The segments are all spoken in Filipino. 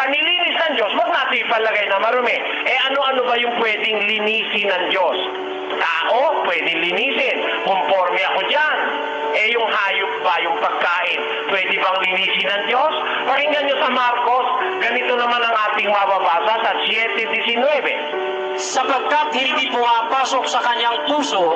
nilinis ng Diyos, wag natin ipalagay na marumi. Eh ano-ano ba yung pwedeng linisin ng Diyos? Tao, pwedeng linisin. Conforme ako dyan. Eh yung hayop ba, yung pagkain, pwede bang linisin ng Diyos? Pakinggan nyo sa Marcos, ganito naman ang ating mababasa sa 7:19. Sapagkat hindi pumapasok sa kanyang puso,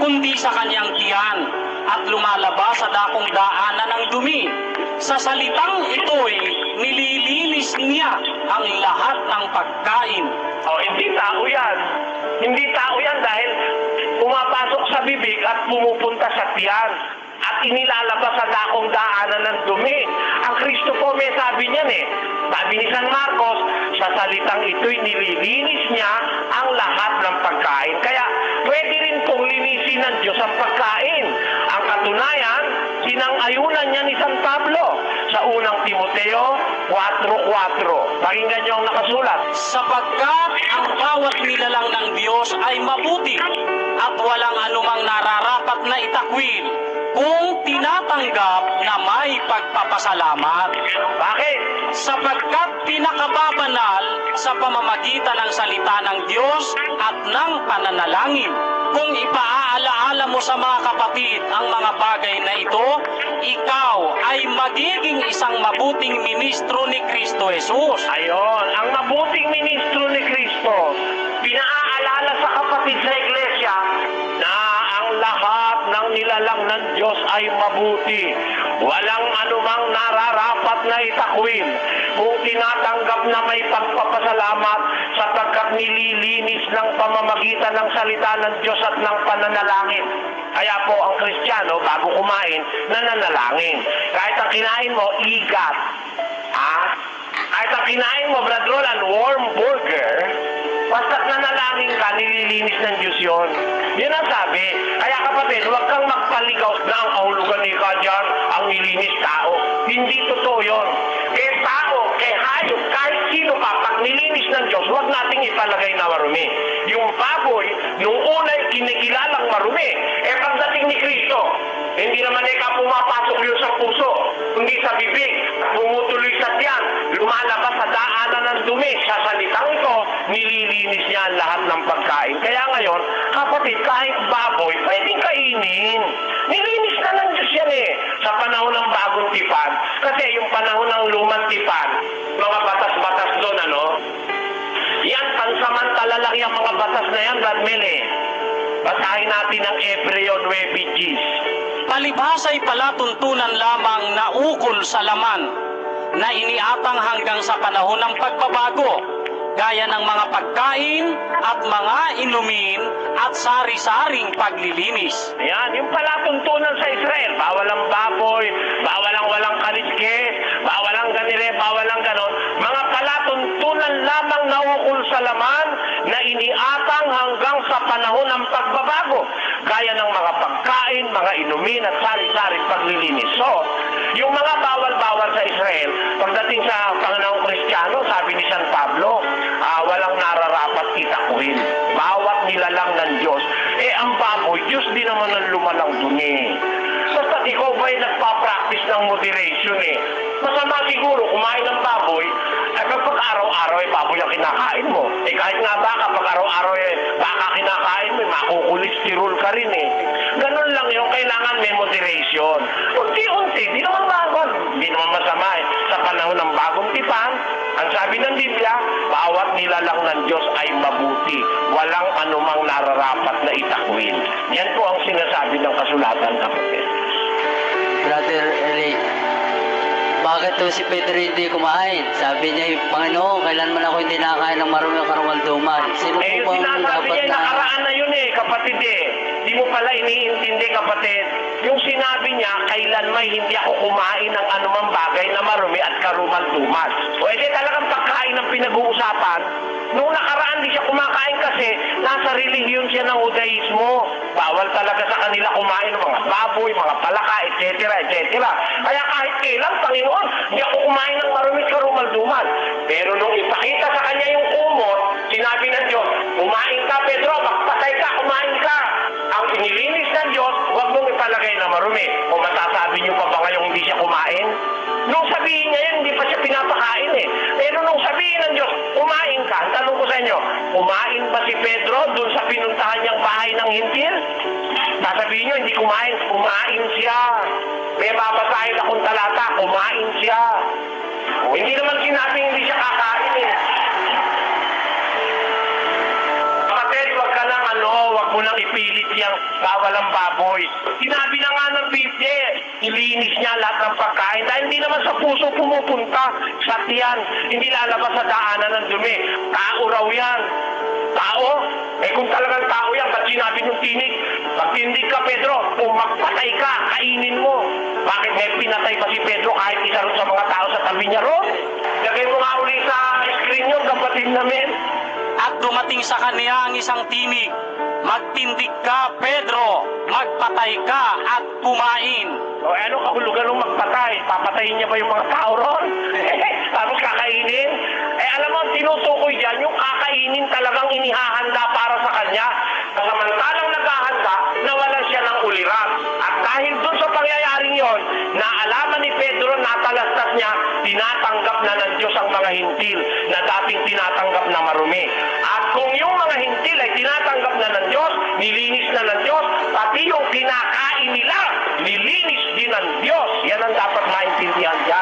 kundi sa kanyang tiyan, at lumalabas sa dakong daanan ng dumi. Sa salitang ito'y nililinis niya ang lahat ng pagkain. Oh, hindi tao yan. Hindi tao yan dahil pumapasok sa bibig at pumupunta sa tiyan at inilalabas sa dakong daanan ng dumi. Ang Kristo po may sabi niyan eh. Sabi ni San Marcos, sa salitang ito'y nililinis niya ang lahat ng pagkain. Kaya pwede rin pong linisin ng Diyos ang pagkain. Ang katunayan, sinang-ayunan niya ni San Pablo sa unang Timoteo 4:4. Pakinggan niyo ang nakasulat. Sapagkat ang bawat nilalang ng Diyos ay mabuti at walang anumang nararapat na itakwil kung tinatanggap na may pagpapasalamat. Bakit? Sapagkat pinakababanal sa pamamagitan ng salita ng Diyos at ng pananalangin. Kung ipaaalaala mo sa mga kapatid ang mga bagay na ito, ikaw ay magiging isang mabuting ministro ni Kristo Jesus. Ayon, ang mabuting ministro ni Kristo, pinaalala sa kapatid sa iglesia na ang lahat ng nilalang ng Diyos ay mabuti. Walang anumang nararapat na itakwil kung tinatanggap na may pagpapasalamat sapagkat nililinis ng pamamagitan ng salita ng Diyos at ng pananalangin. Kaya po ang Kristiyano, bago kumain, nananalangin. Kahit ang kinain mo, igat. Kahit ang kinain mo, Brad Roland, warm burger, basta't nanalangin ka, nililinis ng Diyos yun. Yun ang sabi. Kaya kapatid, huwag kang magpaligaw na ang kahulugan ni ka dyan, ang nilinis tao. Hindi totoo yun. Kaya tao, kaya hayop, kahit sino pa, pag nilinis ng Diyos, huwag nating ipalagay na marumi. Yung baboy, nung una'y kinikilalang marumi, eh pagdating ni Kristo, hindi naman pumapasok yun sa puso, hindi sa bibig, tumutuloy sa tiyan, lumalabas sa daanan ng dumi. Sa salitang ito, nililinis niya ang lahat ng pagkain. Kaya ngayon, kapatid, kahit baboy, pwedeng kainin. Nilinis na ng Diyos yan eh. Sa panahon ng bagong tipan, kasi yung panahon ng lumang tipan, mga batas-batas doon, yan, pansamantala lang yung mga batas na yan, Brad Mel eh. Basahin natin ang Hebreo 9:10. Palibhasa'y palatuntunan lamang na ukol sa laman na iniatang hanggang sa panahon ng pagbabago, gaya ng mga pagkain at mga inumin at sari-saring paglilinis. Ayan, yung palatuntunan sa Israel, bawal ang baboy, bawal ang walang kaliskes, bawal ang ganire, bawal ang ganon. Mga palatuntunan lamang na ukol sa laman na iniatang hanggang sa panahon ng pagbabago, gaya ng mga pagkain, mga inumin at sari-saring paglilinis. So, yung mga bawal-bawal sa Israel, pagdating sa panganawang Kristiyano, sabi ni San Pablo, walang nararapat itakuhin. Bawat nilalang ng Diyos. Eh, ang baboy, Diyos din naman ang lumalang dumi. Basta ikaw ba'y nagpa-practice ng moderation eh. Masama siguro, kumain ng baboy, eh kapag araw-araw ay baboy ang kinakain mo. Eh kahit nga baka, pag araw-araw ay baka kinakain mo, makukulistirol ka rin eh. Ganun lang yung kailangan may moderation. Unti-unti, di naman bagon. Di naman masama eh. Sa panahon ng bagong tipan, ang sabi ng Biblia, bawat nilalang ng Diyos ay mabuti. Walang anumang nararapat na itakwil. Yan po ang sinasabi ng kasulatan, kapatid. Brother Eli, bakit to si Pedro hindi kumain? Sabi niya, Panginoon, kailan man ako hindi nakakain ng marumi o karumalduman? Sino po Yung bang sinasabi dapat niya, na... nakaraan na yun eh, kapatid eh. Di mo pala iniintindi, kapatid. Yung sinabi niya, kailan may hindi ako kumain ng anumang bagay na marumi at karumalduman. O edi talagang pagkain ng pinag-uusapan. Nung nakaraan di siya kumakain kasi nasa relihiyon siya ng Judaismo. Bawal talaga sa kanila kumain ng mga baboy, mga palaka, etc. etc. Kaya kahit kailan, Panginoon, hindi ako kumain ng marumi at karumalduman. Pero nung ipakita sa kanya yung kumot, sinabi ng Diyos, kumain ka, Pedro, magpatay ka, kumain ka. Ang inilinis ng Diyos, huwag mong ipalagay na marumi. O masasabi niyo pa ba ngayong hindi siya kumain? Nung sabihin niya yan, hindi pa siya pinapakain eh. Pero nung sabihin ng Diyos, kumain ka. Ang tanong ko sa inyo, kumain ba si Pedro dun sa pinuntahan niyang bahay ng hintil? Sasabihin niyo, hindi kumain. Kumain siya. May babasahin akong talata, kumain siya. O, hindi naman sinabing hindi siya kakain eh. Kapatid, wag ka lang wag mo nang ipilit yung bawal ang baboy. Sinabi na nga ng Biblia, ilinis niya lahat ng pagkain dahil hindi naman sa puso pumupunta sa tiyan. Hindi lalabas sa daanan ng dumi. Tao raw yan. Tao? Eh kung talagang tao yan, ba't sinabi ng tinig? Pag tindig ka, Pedro, kung magpatay ka, kainin mo. Bakit may pinatay pa si Pedro kahit isa rin sa mga tao sa tabi niya ron? Lagay mo nga uli sa screen yung kapatid namin. At dumating sa kanya ang isang tinig, magtindig ka, Pedro, magpatay ka at kumain. O ano kahulugan ng magpatay? Papatayin niya ba yung mga tao ron? Tapos kakainin? Alam mo, ang tinutukoy dyan, yung kakainin talagang inihahanda para sa kanya. Samantalang naghahanda, nawalan siya ng uliran. At dahil dun sa pangyayaring yon, naalaman ni Pedro, natalastas niya, tinatanggap na ng Diyos ang mga hintil na dating tinatanggap na marumi. At kung yung mga hintil ay tinatanggap na ng Diyos, nilinis na ng Diyos, pati yung kinakain nila, nilinis din ng Diyos. Yan ang dapat maintindihan dyan.